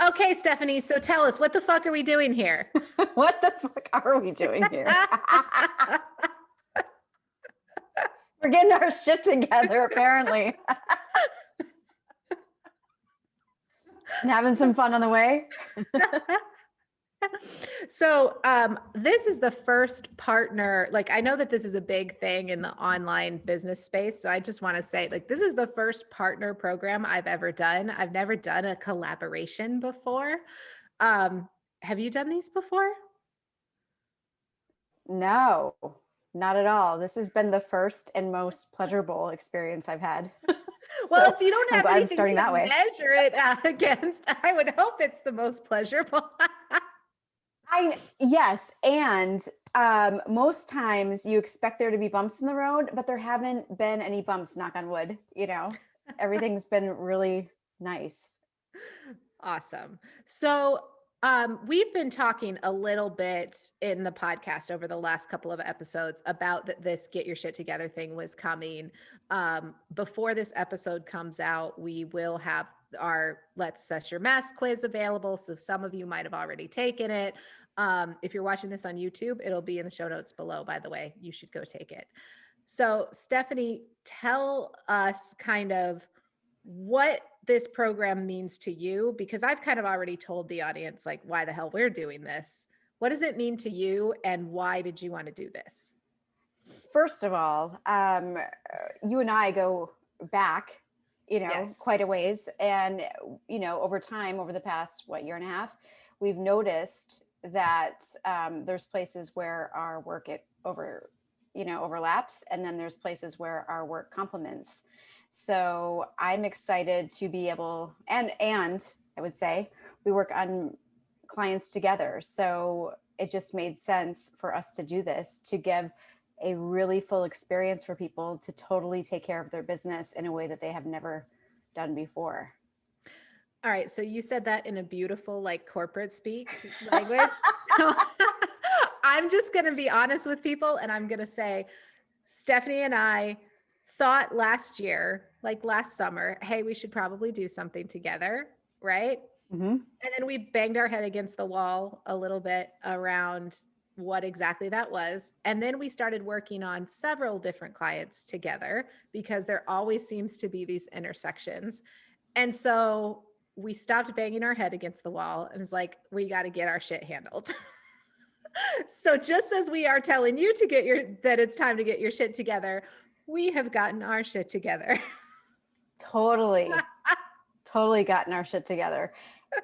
Okay, Stephanie, so tell us, what the fuck are we doing here? What the fuck are we doing here? We're getting our shit together, apparently. And having some fun on the way. So this is the first partner, like I know that this is a big thing in the online business space. So I just want to say, like, this is the first partner program I've ever done. I've never done a collaboration before. Have you done these before? No, not at all. This has been the first and most pleasurable experience I've had. Well, So if you don't I'm have glad I'm anything starting to that way. measure it against, I would hope it's the most pleasurable. Yes, and most times you expect there to be bumps in the road, but there haven't been any bumps, knock on wood. Everything's been really nice. Awesome. So we've been talking a little bit in the podcast over the last couple of episodes about this Get Your Shit Together thing was coming. Before this episode comes out, we will have our Let's Set Your Mess quiz available. So some of you might have already taken it. If you're watching this on YouTube, it'll be in the show notes below, by the way. You should go take it. So Stephanie, tell us kind of what this program means to you, because I've kind of already told the audience like why the hell we're doing this. What does it mean to you, and why did you want to do this? First of all, you and I go back, Yes. quite a ways. And, over time, over the past, year and a half, we've noticed that there's places where our work overlaps. And then there's places where our work complements. So I'm excited to be able, and I would say we work on clients together. So it just made sense for us to do this, to give a really full experience for people to totally take care of their business in a way that they have never done before. All right. So you said that in a beautiful, like, corporate speak language. I'm just going to be honest with people, and I'm going to say, Stephanie and I thought last year, like last summer, hey, we should probably do something together, right? Mm-hmm. And then we banged our head against the wall a little bit around what exactly that was. And then we started working on several different clients together, because there always seems to be these intersections. And so we stopped banging our head against the wall and it's like, we got to get our shit handled. So just as we are telling you that it's time to get your shit together, we have gotten our shit together. Totally gotten our shit together.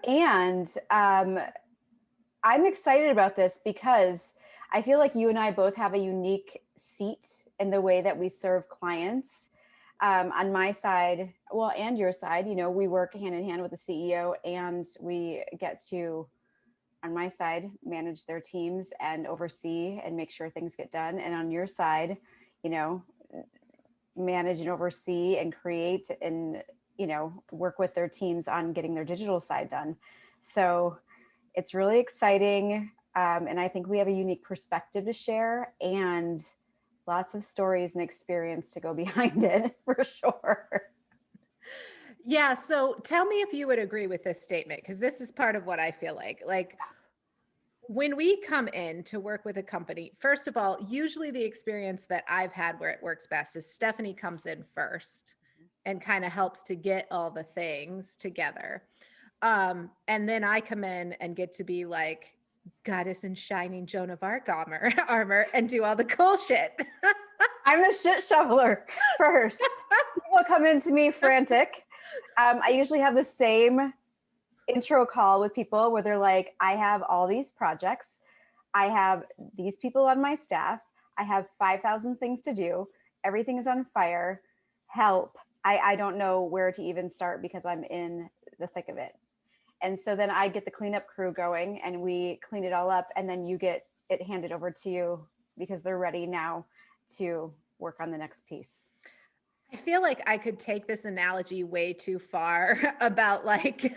And I'm excited about this because I feel like you and I both have a unique seat in the way that we serve clients. On my side, and your side, we work hand in hand with the CEO, and we get to, on my side, manage their teams and oversee and make sure things get done. And on your side, manage and oversee and create and, work with their teams on getting their digital side done. So it's really exciting. And I think we have a unique perspective to share and lots of stories and experience to go behind it, for sure. Yeah. So tell me if you would agree with this statement, because this is part of what I feel like. Like, when we come in to work with a company, first of all, usually the experience that I've had where it works best is Stephanie comes in first and kind of helps to get all the things together. And then I come in and get to be like goddess in shining Joan of Arc armor and do all the cool shit. I'm the shit shoveler first. People come into me frantic. I usually have the same intro call with people where they're like, I have all these projects. I have these people on my staff. I have 5,000 things to do. Everything is on fire. Help. I don't know where to even start because I'm in the thick of it. And so then I get the cleanup crew going and we clean it all up, and then you get it handed over to you because they're ready now to work on the next piece. I feel like I could take this analogy way too far about like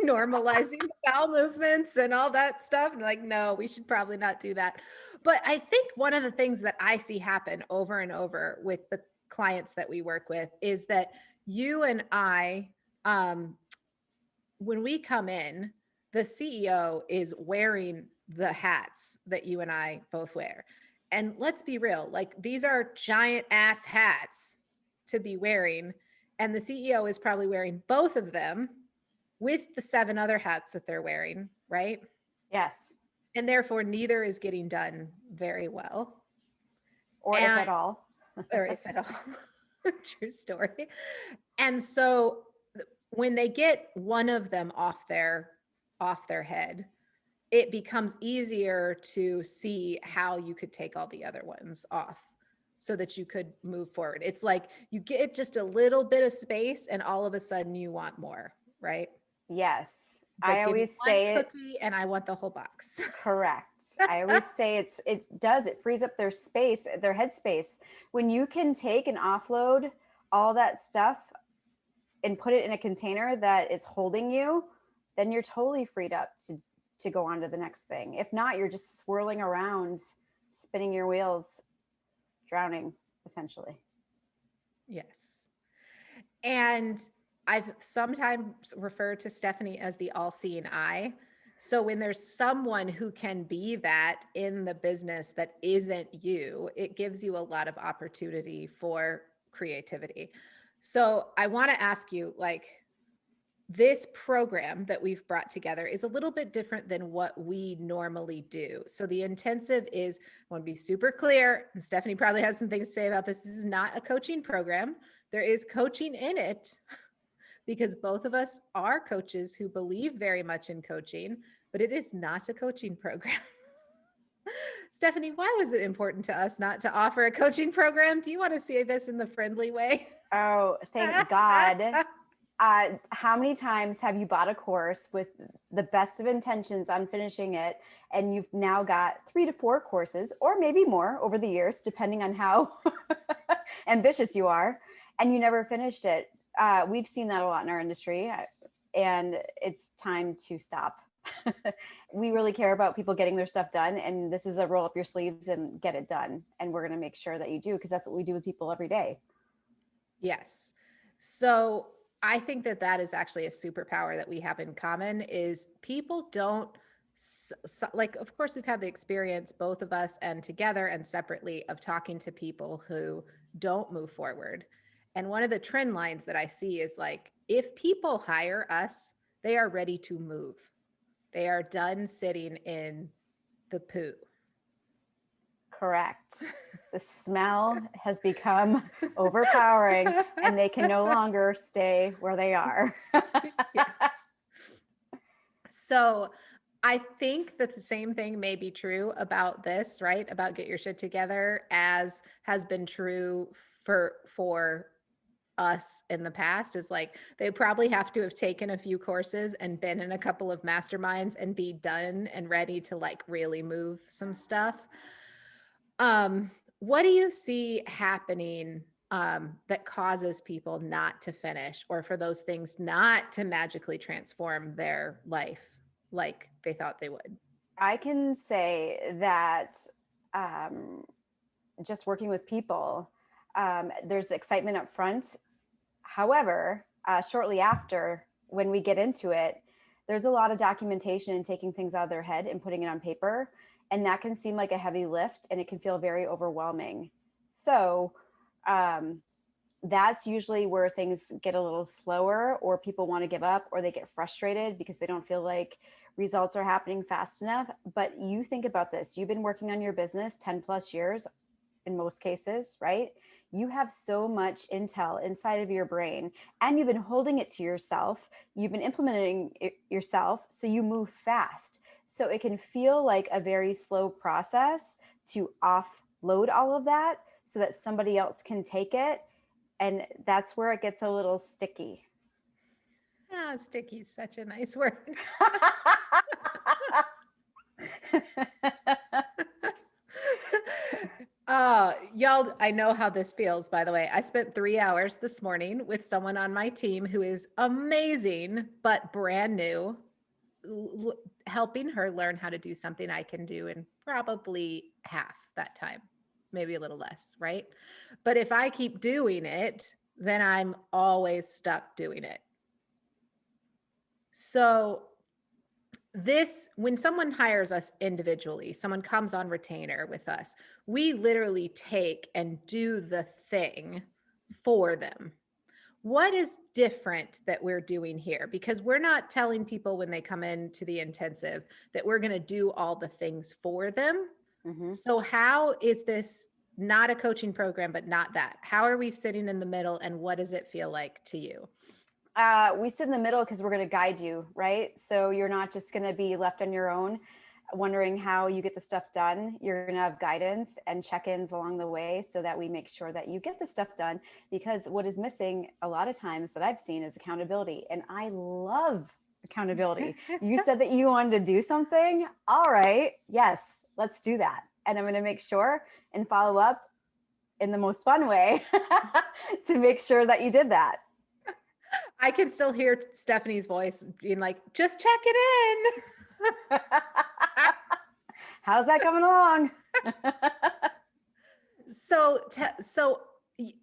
normalizing bowel movements and all that stuff. And like, no, we should probably not do that. But I think one of the things that I see happen over and over with the clients that we work with is that you and I when we come in, the CEO is wearing the hats that you and I both wear. And let's be real, like these are giant ass hats to be wearing. And the CEO is probably wearing both of them with the 7 other hats that they're wearing, right? Yes. And therefore, neither is getting done very well. Or if And, at all. or if at all. True story. And so when they get one of them off their head, it becomes easier to see how you could take all the other ones off so that you could move forward. It's like you get just a little bit of space and all of a sudden you want more, right? Yes. It's I like give me always one say it. cookie and I want the whole box. Correct. I always say it frees up their space, their headspace. When you can take and offload all that stuff and put it in a container that is holding you, then you're totally freed up to go on to the next thing. If not, you're just swirling around, spinning your wheels, drowning, essentially. Yes. And I've sometimes referred to Stephanie as the all-seeing eye. So when there's someone who can be that in the business that isn't you, it gives you a lot of opportunity for creativity. So I want to ask you, like, this program that we've brought together is a little bit different than what we normally do. So the intensive is, I want to be super clear, and Stephanie probably has some things to say about this. This is not a coaching program. There is coaching in it because both of us are coaches who believe very much in coaching, but it is not a coaching program. Stephanie, why was it important to us not to offer a coaching program? Do you want to say this in the friendly way? Oh, thank God. How many times have you bought a course with the best of intentions on finishing it, and you've now got 3 to 4 courses, or maybe more over the years, depending on how ambitious you are, and you never finished it? We've seen that a lot in our industry, and it's time to stop. We really care about people getting their stuff done, and this is a roll up your sleeves and get it done. And we're going to make sure that you do, because that's what we do with people every day. Yes. So I think that that is actually a superpower that we have in common is people don't like, of course, we've had the experience, both of us and together and separately, of talking to people who don't move forward. And one of the trend lines that I see is like, if people hire us, they are ready to move. They are done sitting in the poo. Correct. The smell has become overpowering and they can no longer stay where they are. Yes. So I think that the same thing may be true about this, right? About get your shit together, as has been true for us in the past. Is like they probably have to have taken a few courses and been in a couple of masterminds and be done and ready to like really move some stuff. What do you see happening that causes people not to finish, or for those things not to magically transform their life like they thought they would? I can say that just working with people, there's excitement up front. However, shortly after, when we get into it, there's a lot of documentation and taking things out of their head and putting it on paper. And that can seem like a heavy lift and it can feel very overwhelming. So that's usually where things get a little slower, or people want to give up, or they get frustrated because they don't feel like results are happening fast enough. But you think about this, you've been working on your business 10 plus years in most cases, right? You have so much intel inside of your brain, and you've been holding it to yourself. You've been implementing it yourself, so you move fast. So it can feel like a very slow process to offload all of that so that somebody else can take it. And that's where it gets a little sticky. Ah, sticky is such a nice word. Y'all, I know how this feels, by the way. I spent 3 hours this morning with someone on my team who is amazing, but brand new, helping her learn how to do something I can do in probably half that time, maybe a little less, right? But if I keep doing it, then I'm always stuck doing it. So when someone hires us individually, someone comes on retainer with us, we literally take and do the thing for them. What is different that we're doing here? Because we're not telling people when they come into the intensive that we're going to do all the things for them. Mm-hmm. So how is this not a coaching program, but not that? How are we sitting in the middle, and what does it feel like to you? We sit in the middle because we're going to guide you, right? So you're not just going to be left on your own wondering how you get the stuff done. You're going to have guidance and check-ins along the way so that we make sure that you get the stuff done, because what is missing a lot of times that I've seen is accountability. And I love accountability. You said that you wanted to do something. All right. Yes, let's do that. And I'm going to make sure and follow up in the most fun way to make sure that you did that. I can still hear Stephanie's voice being like, just check it in. How's that coming along? So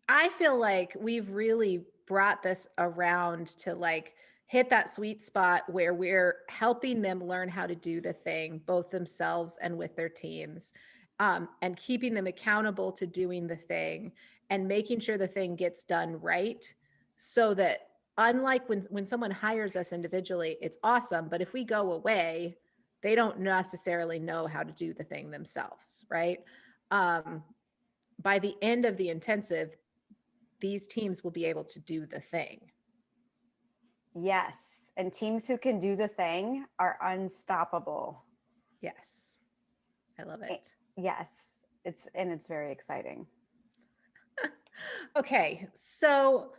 I feel like we've really brought this around to like hit that sweet spot where we're helping them learn how to do the thing, both themselves and with their teams, and keeping them accountable to doing the thing and making sure the thing gets done right. So that unlike when someone hires us individually, it's awesome. But if we go away, they don't necessarily know how to do the thing themselves, right? By the end of the intensive, these teams will be able to do the thing. Yes. And teams who can do the thing are unstoppable. Yes. I love it. Yes. It's very exciting. Okay. So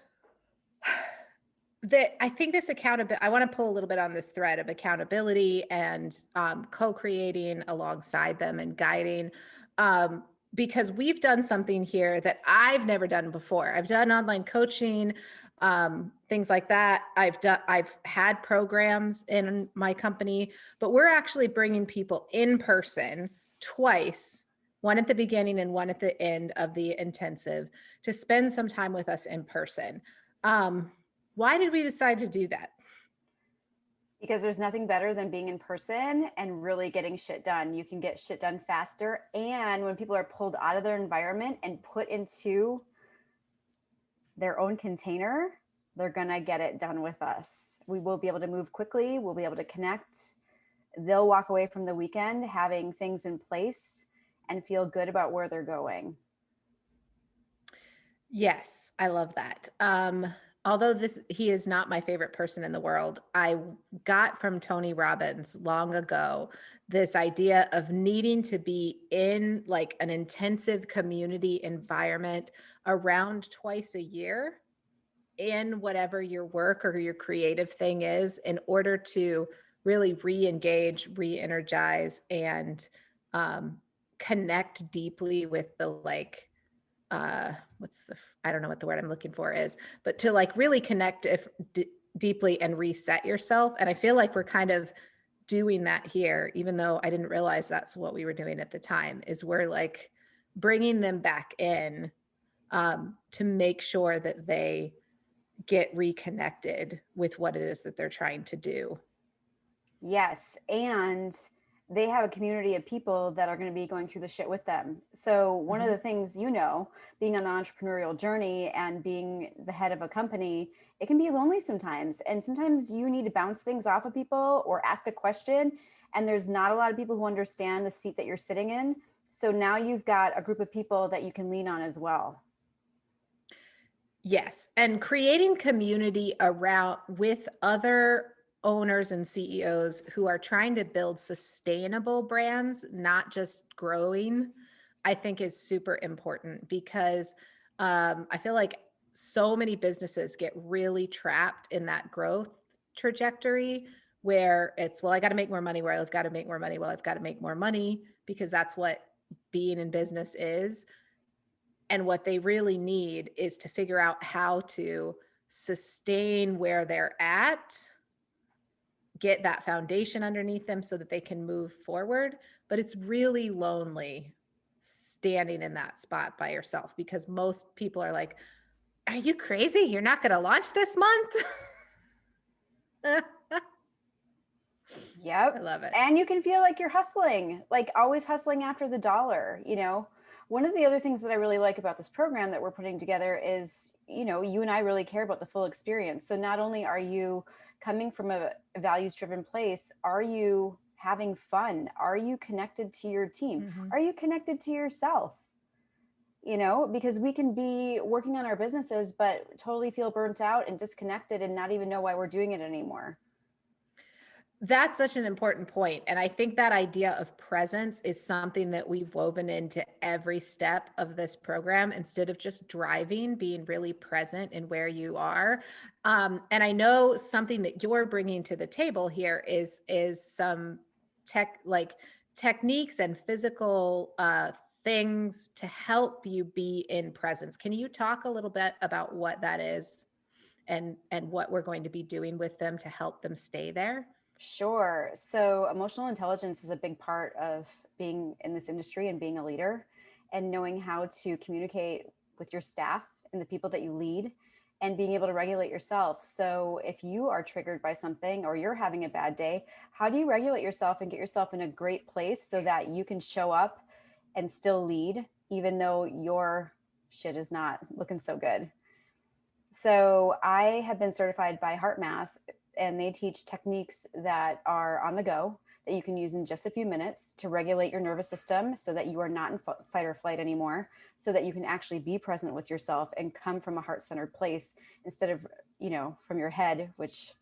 I think this accountability, I want to pull a little bit on this thread of accountability and co-creating alongside them and guiding, because we've done something here that I've never done before. I've done online coaching, things like that. I've had programs in my company, but we're actually bringing people in person twice, one at the beginning and one at the end of the intensive, to spend some time with us in person. Why did we decide to do that? Because there's nothing better than being in person and really getting shit done. You can get shit done faster. And when people are pulled out of their environment and put into their own container, they're going to get it done with us. We will be able to move quickly. We'll be able to connect. They'll walk away from the weekend having things in place and feel good about where they're going. Yes, I love that. Although he is not my favorite person in the world, I got from Tony Robbins long ago this idea of needing to be in like an intensive community environment around twice a year in whatever your work or your creative thing is, in order to really re-engage, re-energize, and connect deeply with the like I don't know what the word I'm looking for is, but to like really connect deeply and reset yourself. And I feel like we're kind of doing that here, even though I didn't realize that's what we were doing at the time, is we're like bringing them back in, to make sure that they get reconnected with what it is that they're trying to do. Yes. And they have a community of people that are going to be going through the shit with them. So one of the things, being on the entrepreneurial journey and being the head of a company, it can be lonely sometimes. And sometimes you need to bounce things off of people or ask a question. And there's not a lot of people who understand the seat that you're sitting in. So now you've got a group of people that you can lean on as well. Yes. And creating community around with other owners and CEOs who are trying to build sustainable brands, not just growing, I think is super important, because I feel like so many businesses get really trapped in that growth trajectory where it's, well, I got to make more money, where I've got to make more money. Well, I've got to make more money, because that's what being in business is. And what they really need is to figure out how to sustain where they're at, get that foundation underneath them so that they can move forward. But it's really lonely standing in that spot by yourself, because most people are like, are you crazy? You're not going to launch this month? Yep. I love it. And you can feel like you're hustling, like always hustling after the dollar, you know. One of the other things that I really like about this program that we're putting together is, you know, you and I really care about the full experience. So not only are you coming from a values driven place, are you having fun? Are you connected to your team? Mhm. Are you connected to yourself? You know, because we can be working on our businesses, but totally feel burnt out and disconnected and not even know why we're doing it anymore. That's such an important point. And I think that idea of presence is something that we've woven into every step of this program instead of just driving, being really present in where you are. And I know something that you're bringing to the table here is some techniques and physical things to help you be in presence. Can you talk a little bit about what that is and what we're going to be doing with them to help them stay there? Sure. So, emotional intelligence is a big part of being in this industry and being a leader, and knowing how to communicate with your staff and the people that you lead, and being able to regulate yourself. So, if you are triggered by something or you're having a bad day, how do you regulate yourself and get yourself in a great place so that you can show up and still lead, even though your shit is not looking so good? So I have been certified by Heart Math, and they teach techniques that are on the go that you can use in just a few minutes to regulate your nervous system so that you are not in fight or flight anymore, so that you can actually be present with yourself and come from a heart-centered place instead of, you know, from your head, which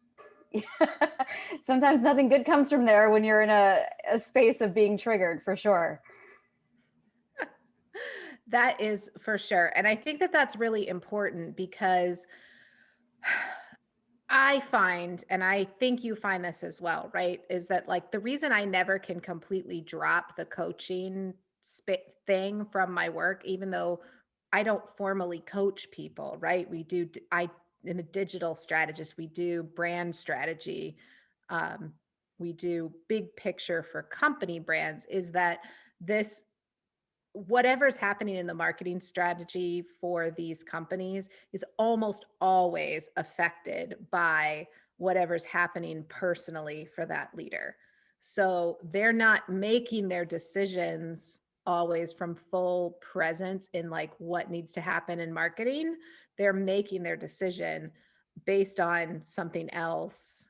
sometimes nothing good comes from there when you're in a space of being triggered, for sure. That is for sure. And I think that that's really important because I find, and I think you find this as well, right? Is that like the reason I never can completely drop the coaching thing from my work, even though I don't formally coach people, right? I am a digital strategist. We do brand strategy. Um, we do big picture for company brands, is that this whatever's happening in the marketing strategy for these companies is almost always affected by whatever's happening personally for that leader. So they're not making their decisions always from full presence in like what needs to happen in marketing. They're making their decision based on something else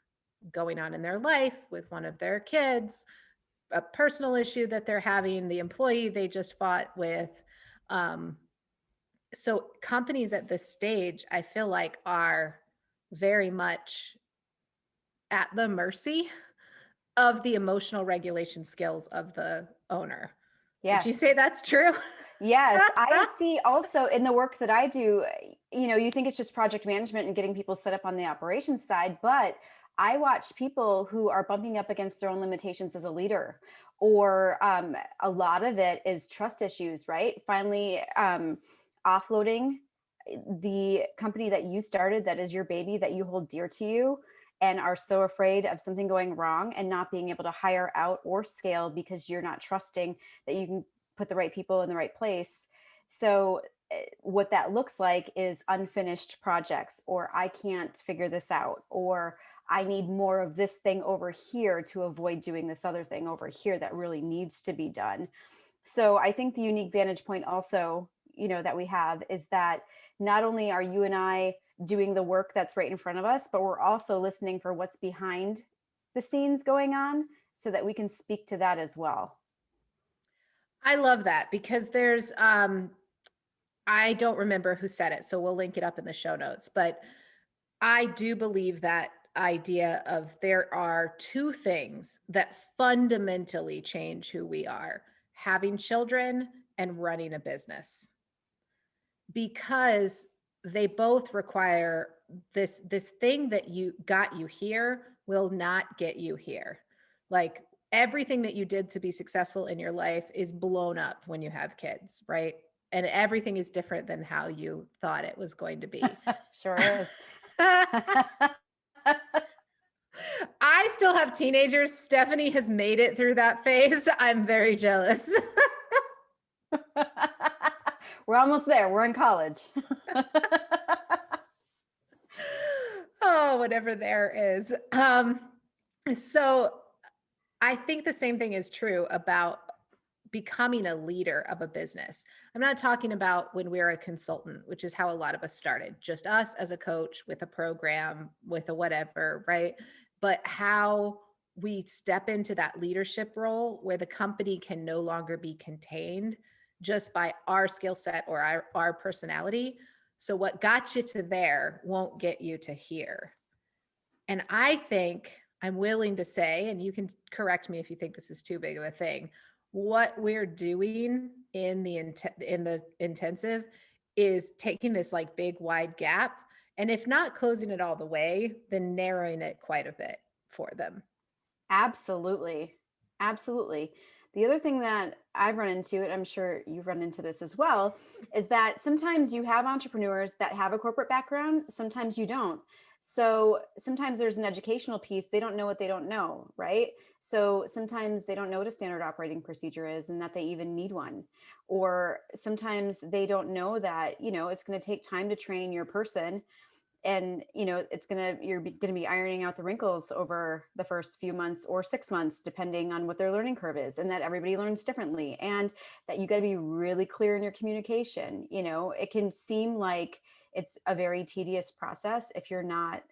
going on in their life with one of their kids, a personal issue that they're having, the employee they just fought with. Um, so companies at this stage, I feel like, are very much at the mercy of the emotional regulation skills of the owner. Would you Yes. say that's true? Yes, I see also in the work that I do, you know, you think it's just project management and getting people set up on the operations side, but I watch people who are bumping up against their own limitations as a leader, or a lot of it is trust issues, right? Finally, offloading the company that you started, that is your baby, that you hold dear to you, and are so afraid of something going wrong and not being able to hire out or scale because you're not trusting that you can put the right people in the right place. So what that looks like is unfinished projects, or I can't figure this out, or I need more of this thing over here to avoid doing this other thing over here that really needs to be done. So I think the unique vantage point also, you know, that we have is that not only are you and I doing the work that's right in front of us, but we're also listening for what's behind the scenes going on so that we can speak to that as well. I love that because there's I don't remember who said it, so we'll link it up in the show notes, but I do believe that idea of there are two things that fundamentally change who we are: having children and running a business, because they both require this thing that you got you here will not get you here. Like everything that you did to be successful in your life is blown up when you have kids, right? And everything is different than how you thought it was going to be. Sure is. I still have teenagers. Stephanie has made it through that phase. I'm very jealous. We're almost there. We're in college. Oh, whatever there is. So I think the same thing is true about becoming a leader of a business. I'm not talking about when we're a consultant, which is how a lot of us started, just us as a coach with a program, with a whatever, right? But how we step into that leadership role where the company can no longer be contained just by our skill set or our personality. So what got you to there won't get you to here. And I think I'm willing to say, and you can correct me if you think this is too big of a thing, what we're doing in the intensive is taking this like big wide gap, and if not closing it all the way, then narrowing it quite a bit for them. Absolutely. Absolutely. The other thing that I've run into, and I'm sure you've run into this as well, is that sometimes you have entrepreneurs that have a corporate background, sometimes you don't. So sometimes there's an educational piece. They don't know what they don't know, right? So sometimes they don't know what a standard operating procedure is and that they even need one. Or sometimes they don't know that, it's going to take time to train your person, and you're going to be ironing out the wrinkles over the first few months or 6 months, depending on what their learning curve is, and that everybody learns differently, and that you got to be really clear in your communication. It can seem like it's a very tedious process if you're not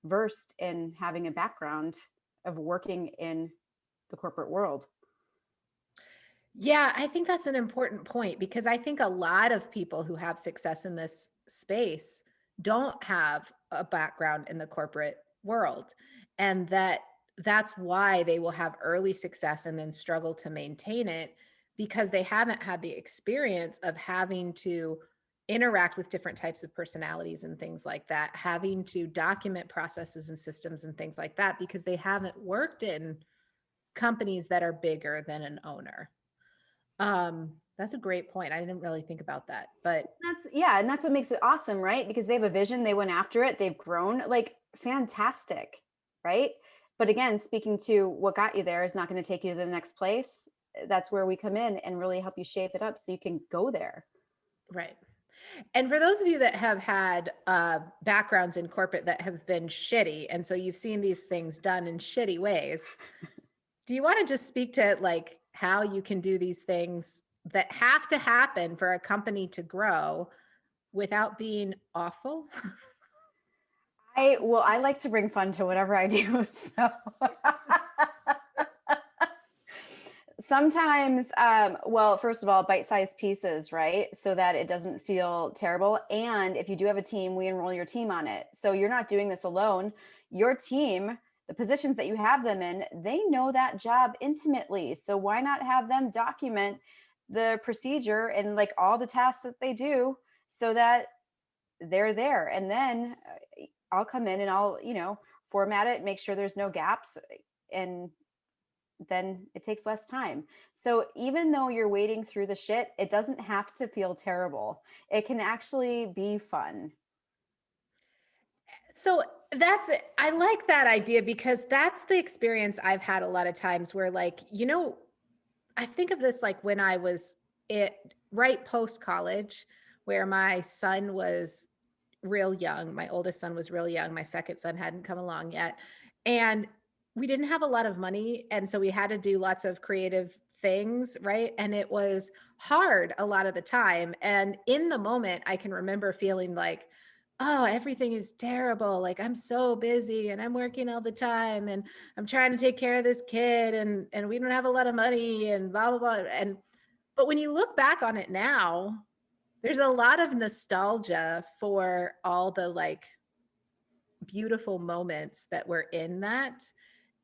versed in having a background of working in the corporate world. Yeah, I think that's an important point because I think a lot of people who have success in this space don't have a background in the corporate world. And that's why they will have early success and then struggle to maintain it because they haven't had the experience of having to interact with different types of personalities and things like that, having to document processes and systems and things like that because they haven't worked in companies that are bigger than an owner. That's a great point. I didn't really think about that, but And that's what makes it awesome, right? Because they have a vision, they went after it, they've grown, like fantastic, right? But again, speaking to what got you there is not going to take you to the next place. That's where we come in and really help you shape it up so you can go there. right. And for those of you that have had backgrounds in corporate that have been shitty, and so you've seen these things done in shitty ways, do you want to just speak to like how you can do these things that have to happen for a company to grow without being awful? I like to bring fun to whatever I do. So sometimes, well, first of all, bite-sized pieces, right? So that it doesn't feel terrible. And if you do have a team, we enroll your team on it. So you're not doing this alone. Your team, the positions that you have them in, they know that job intimately. So why not have them document the procedure and like all the tasks that they do so that they're there? And then I'll come in and I'll, format it, make sure there's no gaps, and then it takes less time. So even though you're wading through the shit, it doesn't have to feel terrible. It can actually be fun. So that's it. I like that idea because that's the experience I've had a lot of times where like, I think of this like when I was right post college, where my son was real young. My oldest son was real young. My second son hadn't come along yet. And we didn't have a lot of money. And so we had to do lots of creative things, right? And it was hard a lot of the time. And in the moment, I can remember feeling like, oh, everything is terrible. Like I'm so busy and I'm working all the time and I'm trying to take care of this kid and we don't have a lot of money and blah blah blah. And but when you look back on it now, there's a lot of nostalgia for all the like beautiful moments that were in that.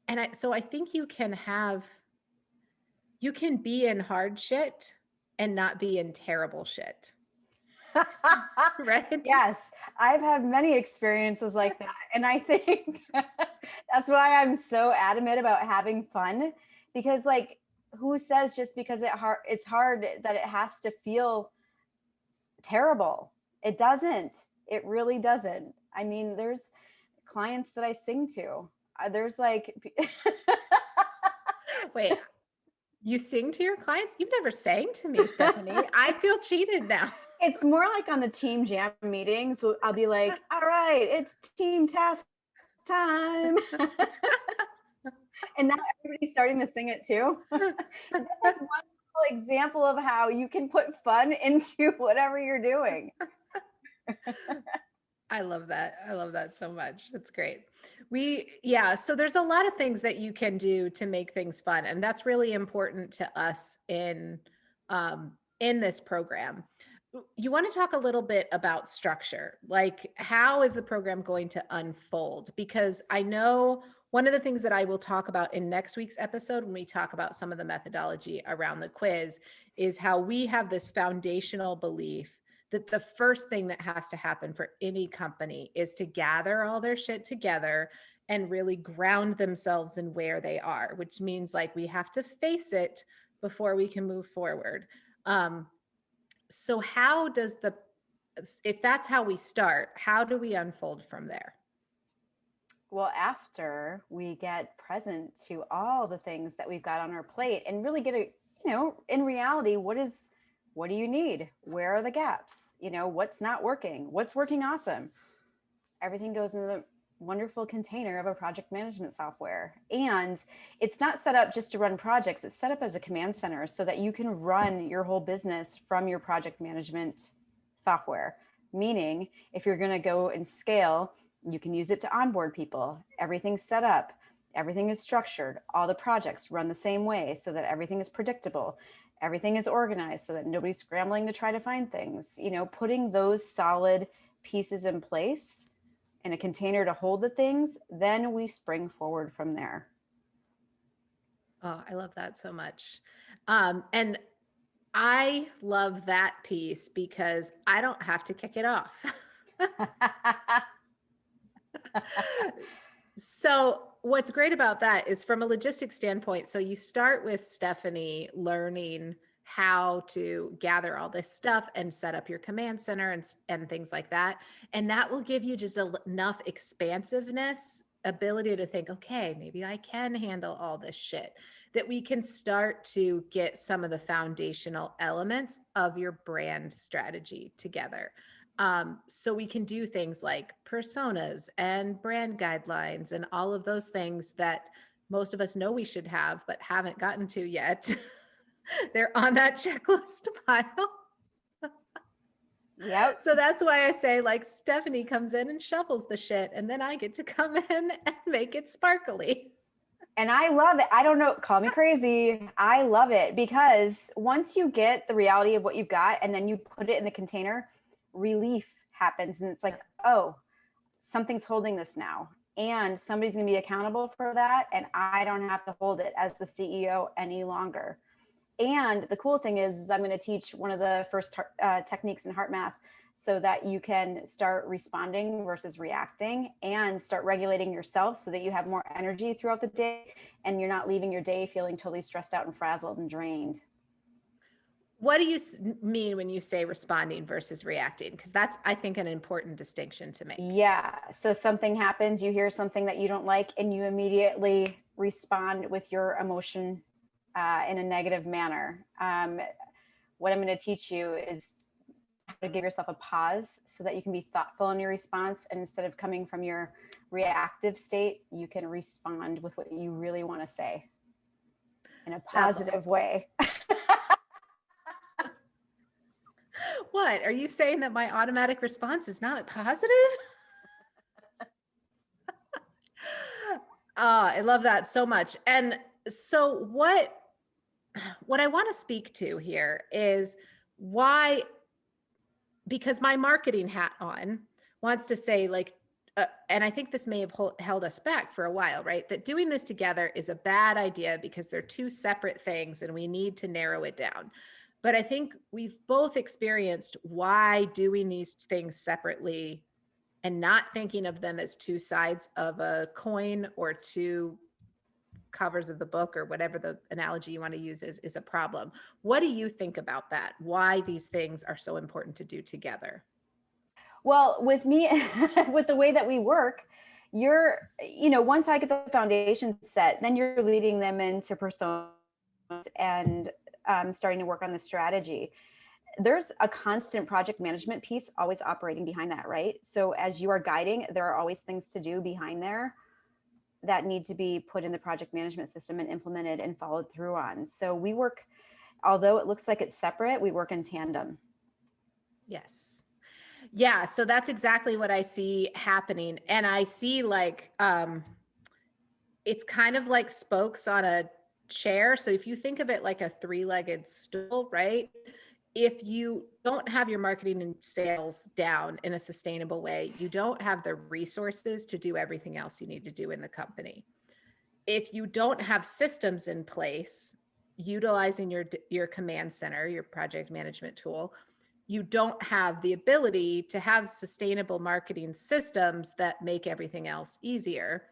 And so I think you can be in hard shit and not be in terrible shit. Right? Yes, I've had many experiences like that. And I think that's why I'm so adamant about having fun, because like who says just because it's hard that it has to feel terrible? It doesn't. It really doesn't. I mean, there's clients that I sing to. There's like Wait, you sing to your clients? You've never sang to me, Stephanie. I feel cheated now. It's more like on the team jam meetings. So I'll be like, all right, it's team task time. And now everybody's starting to sing it too. That's like one little example of how you can put fun into whatever you're doing. I love that. I love that so much. That's great. So there's a lot of things that you can do to make things fun. And that's really important to us in this program. You want to talk a little bit about structure, like how is the program going to unfold? Because I know one of the things that I will talk about in next week's episode when we talk about some of the methodology around the quiz is how we have this foundational belief that the first thing that has to happen for any company is to gather all their shit together and really ground themselves in where they are, which means like we have to face it before we can move forward. So how does if that's how we start, how do we unfold from there? Well, after we get present to all the things that we've got on our plate and really get in reality, what do you need? Where are the gaps? What's not working? What's working awesome? Everything goes in the wonderful container of a project management software. And it's not set up just to run projects. It's set up as a command center so that you can run your whole business from your project management software. Meaning, if you're going to go and scale, you can use it to onboard people. Everything's set up. Everything is structured. All the projects run the same way so that everything is predictable. Everything is organized so that nobody's scrambling to try to find things. Putting those solid pieces in place in a container to hold the things, then we spring forward from there. Oh, I love that so much. And I love that piece because I don't have to kick it off. So what's great about that is from a logistics standpoint, so you start with Stephanie learning how to gather all this stuff and set up your command center and things like that. And that will give you just enough expansiveness, ability to think, okay, maybe I can handle all this shit, that we can start to get some of the foundational elements of your brand strategy together. So we can do things like personas and brand guidelines and all of those things that most of us know we should have, but haven't gotten to yet. They're on that checklist pile. Yep. So that's why I say like Stephanie comes in and shuffles the shit and then I get to come in and make it sparkly. And I love it. I don't know, call me crazy. I love it because once you get the reality of what you've got and then you put it in the container, relief happens. And it's like, oh, something's holding this now. And somebody's going to be accountable for that. And I don't have to hold it as the CEO any longer. And the cool thing is I'm going to teach one of the first techniques in heart math so that you can start responding versus reacting and start regulating yourself so that you have more energy throughout the day and you're not leaving your day feeling totally stressed out and frazzled and drained. What do you mean when you say responding versus reacting? Because that's, I think, an important distinction to make. Yeah. So something happens, you hear something that you don't like, and you immediately respond with your emotion in a negative manner. What I'm going to teach you is how to give yourself a pause so that you can be thoughtful in your response. And instead of coming from your reactive state, you can respond with what you really want to say in a positive way. What? Are you saying that my automatic response is not positive? I love that so much. And so what I want to speak to here is why, because my marketing hat on wants to say like, and I think this may have held us back for a while, right? That doing this together is a bad idea because they're two separate things and we need to narrow it down. But I think we've both experienced why doing these things separately and not thinking of them as two sides of a coin or two covers of the book or whatever the analogy you want to use is a problem. What do you think about that? Why these things are so important to do together? Well, with me, with the way that we work, once I get the foundation set, then you're leading them into personas and starting to work on the strategy. There's a constant project management piece always operating behind that, right? So as you are guiding, there are always things to do behind there. that need to be put in the project management system and implemented and followed through on. So we work, although it looks like it's separate, we work in tandem. Yes. Yeah. So that's exactly what I see happening. And I see like, it's kind of like spokes on a chair. So if you think of it like a three-legged stool, right? If you don't have your marketing and sales down in a sustainable way, you don't have the resources to do everything else you need to do in the company. If you don't have systems in place, utilizing your command center, your project management tool, you don't have the ability to have sustainable marketing systems that make everything else easier.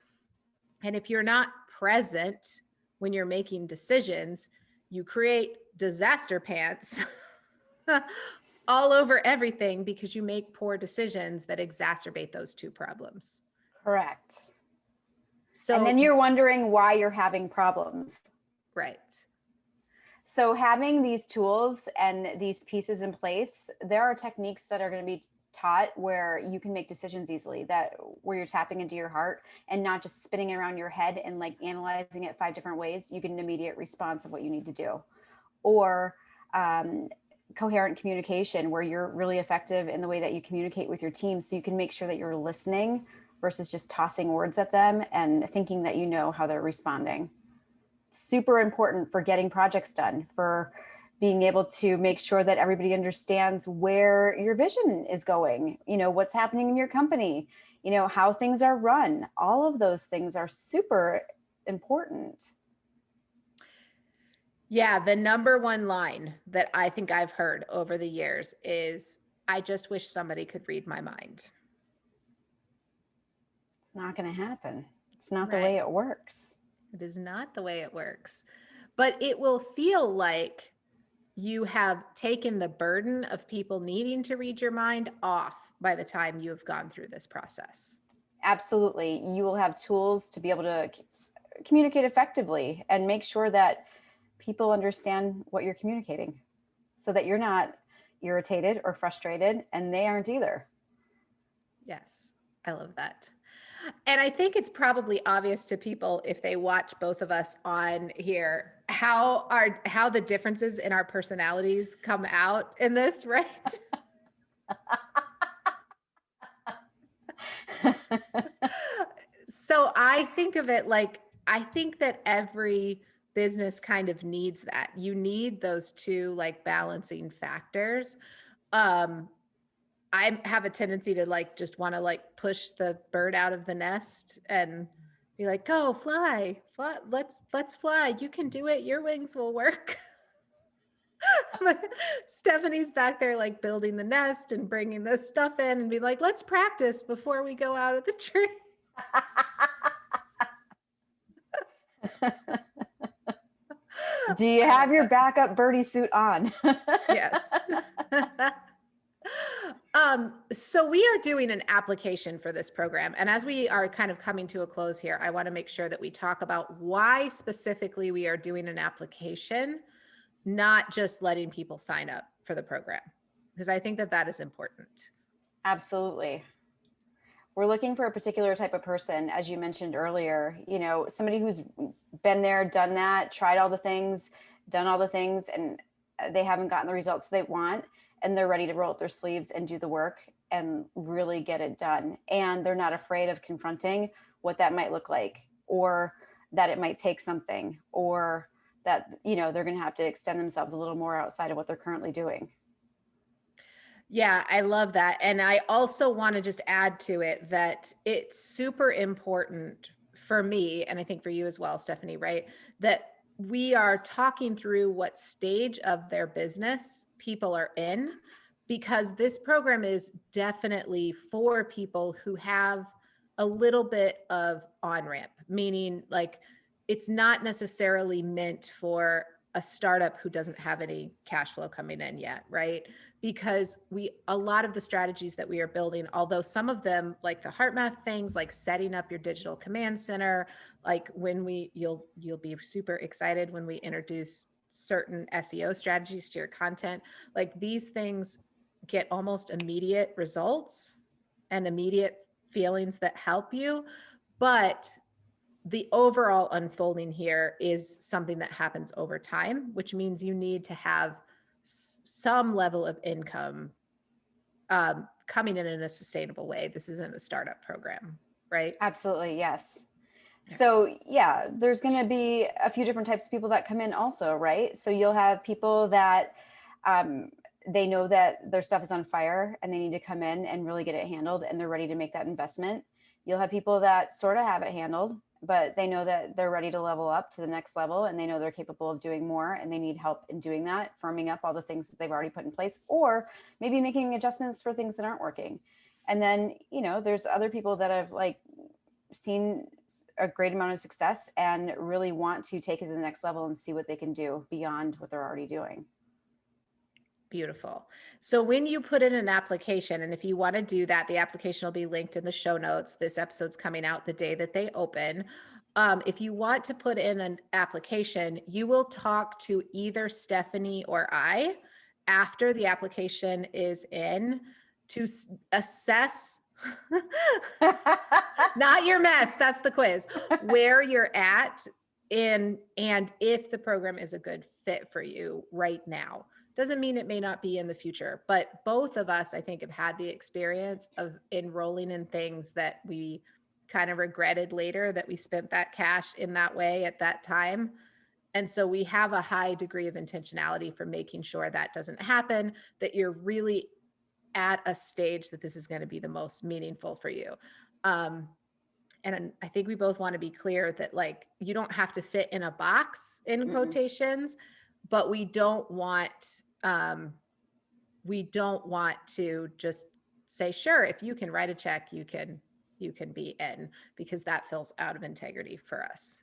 And if you're not present when you're making decisions, you create disaster pants all over everything because you make poor decisions that exacerbate those two problems. Correct. So, and then you're wondering why you're having problems. Right. So having these tools and these pieces in place, there are techniques that are going to be taught where you can make decisions easily, that where you're tapping into your heart and not just spinning around your head and like analyzing it 5 different ways. You get an immediate response of what you need to do. Or coherent communication, where you're really effective in the way that you communicate with your team, so you can make sure that you're listening versus just tossing words at them and thinking that you know how they're responding. Super important for getting projects done, for being able to make sure that everybody understands where your vision is going, you know, what's happening in your company, you know, how things are run. All of those things are super important. Yeah, the number one line that I think I've heard over the years is, I just wish somebody could read my mind. It's not going to happen. It's not the Right. way it works. It is not the way it works. But it will feel like you have taken the burden of people needing to read your mind off by the time you have gone through this process. Absolutely. You will have tools to be able to communicate effectively and make sure that people understand what you're communicating, so that you're not irritated or frustrated and they aren't either. Yes, I love that. And I think it's probably obvious to people if they watch both of us on here how the differences in our personalities come out in this, right? So I think of it like, I think that every business kind of needs that. You need those two like balancing factors. I have a tendency to like just want to like push the bird out of the nest and be like, go fly, let's fly. You can do it. Your wings will work. But Stephanie's back there like building the nest and bringing this stuff in and be like, let's practice before we go out of the tree. Do you have your backup birdie suit on? Yes. So we are doing an application for this program. And as we are kind of coming to a close here, I want to make sure that we talk about why specifically we are doing an application, not just letting people sign up for the program, because I think that that is important. Absolutely. We're looking for a particular type of person, as you mentioned earlier, you know, somebody who's been there, done that, tried all the things, done all the things, and they haven't gotten the results they want, and they're ready to roll up their sleeves and do the work and really get it done. And they're not afraid of confronting what that might look like, or that it might take something, or that, you know, they're going to have to extend themselves a little more outside of what they're currently doing. Yeah, I love that. And I also want to just add to it that it's super important for me, and I think for you as well, Stephanie, right? That we are talking through what stage of their business people are in, because this program is definitely for people who have a little bit of on ramp, meaning like it's not necessarily meant for a startup who doesn't have any cash flow coming in yet, right? Because a lot of the strategies that we are building, although some of them like the heart math things, like setting up your digital command center, like you'll be super excited when we introduce certain SEO strategies to your content. Like these things get almost immediate results and immediate feelings that help you, but the overall unfolding here is something that happens over time, which means you need to have some level of income coming in a sustainable way. This isn't a startup program, right? Absolutely, yes. Yeah. So yeah, there's going to be a few different types of people that come in also, right? So you'll have people that they know that their stuff is on fire and they need to come in and really get it handled and they're ready to make that investment. You'll have people that sort of have it handled, but they know that they're ready to level up to the next level and they know they're capable of doing more and they need help in doing that, firming up all the things that they've already put in place, or maybe making adjustments for things that aren't working. And then, you know, there's other people that have like seen a great amount of success and really want to take it to the next level and see what they can do beyond what they're already doing. Beautiful. So when you put in an application, and if you want to do that, the application will be linked in the show notes. This episode's coming out the day that they open. If you want to put in an application, you will talk to either Stephanie or I after the application is in to assess not your mess, that's the quiz, where you're at and if the program is a good fit for you right now. Doesn't mean it may not be in the future, but both of us, I think, have had the experience of enrolling in things that we kind of regretted later that we spent that cash in that way at that time. And so we have a high degree of intentionality for making sure that doesn't happen, that you're really at a stage that this is going to be the most meaningful for you. And I think we both want to be clear that like you don't have to fit in a box in quotations, but we don't want to just say, sure, if you can write a check, you can be in, because that feels out of integrity for us.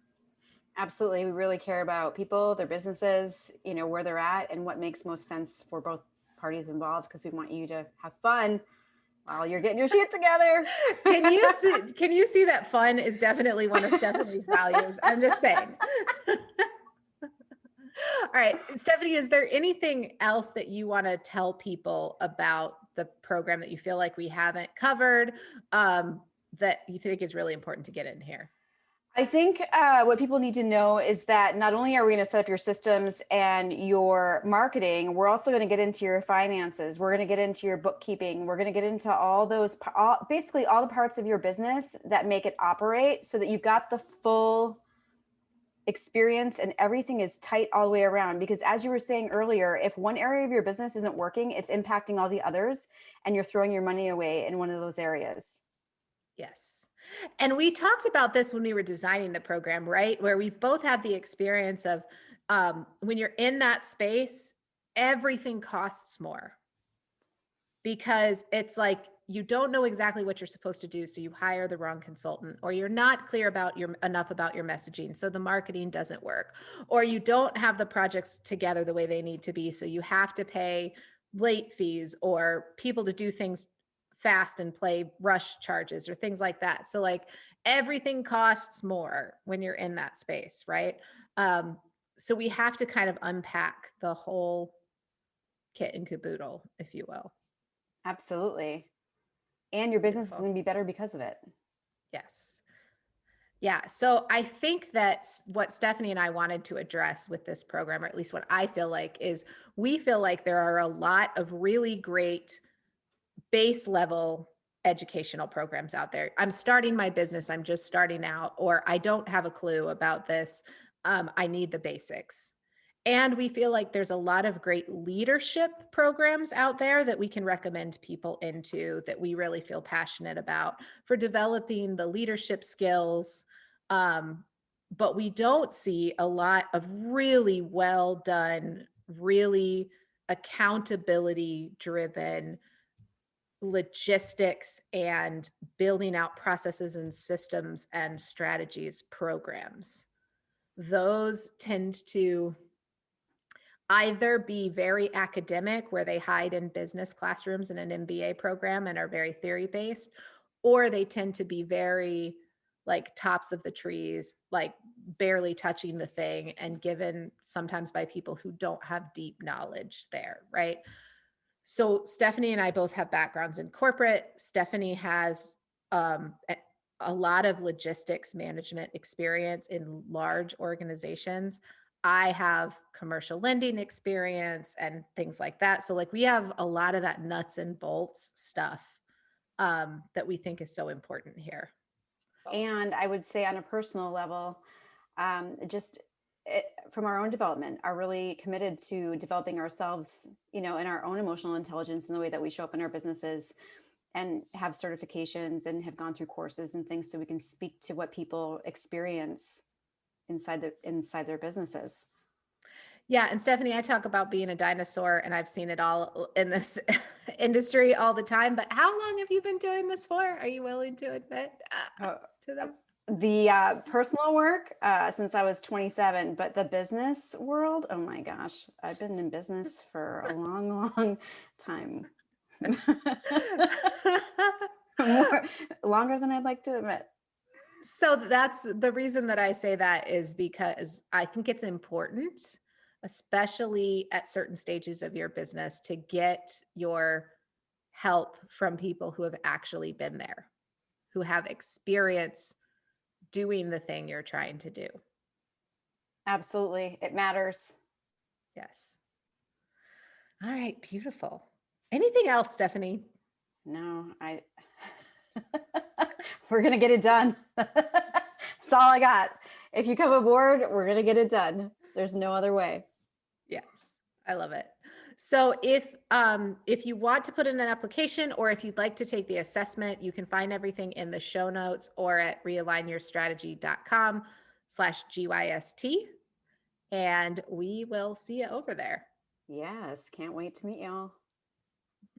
Absolutely. We really care about people, their businesses, you know, where they're at and what makes most sense for both parties involved, because we want you to have fun while you're getting your shit together. Can you see that fun is definitely one of Stephanie's values? I'm just saying. All right, Stephanie, is there anything else that you want to tell people about the program that you feel like we haven't covered, that you think is really important to get in here? I think what people need to know is that not only are we going to set up your systems and your marketing, we're also going to get into your finances. We're going to get into your bookkeeping. We're going to get into all those, basically all the parts of your business that make it operate so that you've got the full experience and everything is tight all the way around. Because as you were saying earlier, if one area of your business isn't working, it's impacting all the others and you're throwing your money away in one of those areas. Yes. And we talked about this when we were designing the program, right? Where we've both had the experience of when you're in that space, everything costs more because it's like you don't know exactly what you're supposed to do. So you hire the wrong consultant, or you're not clear about enough about your messaging. So the marketing doesn't work, or you don't have the projects together the way they need to be. So you have to pay late fees or people to do things fast and play rush charges or things like that. So like everything costs more when you're in that space, right? So we have to kind of unpack the whole kit and caboodle, if you will. Absolutely. And your business Beautiful. is going to be better because of it. Yes. Yeah. So I think that's what Stephanie and I wanted to address with this program, or at least what I feel like is we feel like there are a lot of really great base level educational programs out there. I'm starting my business. I'm just starting out, or I don't have a clue about this. I need the basics. And we feel like there's a lot of great leadership programs out there that we can recommend people into that we really feel passionate about for developing the leadership skills. But we don't see a lot of really well done, really accountability driven logistics and building out processes and systems and strategies programs. Those tend to either be very academic, where they hide in business classrooms in an MBA program and are very theory based, or they tend to be very like tops of the trees, like barely touching the thing and given sometimes by people who don't have deep knowledge there, right? So Stephanie and I both have backgrounds in corporate. Stephanie has a lot of logistics management experience in large organizations. I have commercial lending experience and things like that. So like we have a lot of that nuts and bolts stuff that we think is so important here. And I would say on a personal level, just from our own development, are really committed to developing ourselves, you know, in our own emotional intelligence in the way that we show up in our businesses, and have certifications and have gone through courses and things so we can speak to what people experience inside their businesses. Yeah, and Stephanie, I talk about being a dinosaur, and I've seen it all in this industry all the time. But how long have you been doing this for? Are you willing to admit to them? The personal work since I was 27, but the business world, oh my gosh, I've been in business for a long, long time. Longer than I'd like to admit. So that's the reason that I say that, is because I think it's important, especially at certain stages of your business, to get your help from people who have actually been there, who have experience doing the thing you're trying to do. Absolutely. It matters. Yes. All right, beautiful. Anything else, Stephanie? No, we're going to get it done. That's all I got. If you come aboard, we're going to get it done. There's no other way. Yes, I love it. So if you want to put in an application, or if you'd like to take the assessment, you can find everything in the show notes or at realignyourstrategy.com/GYST. And we will see you over there. Yes, can't wait to meet y'all.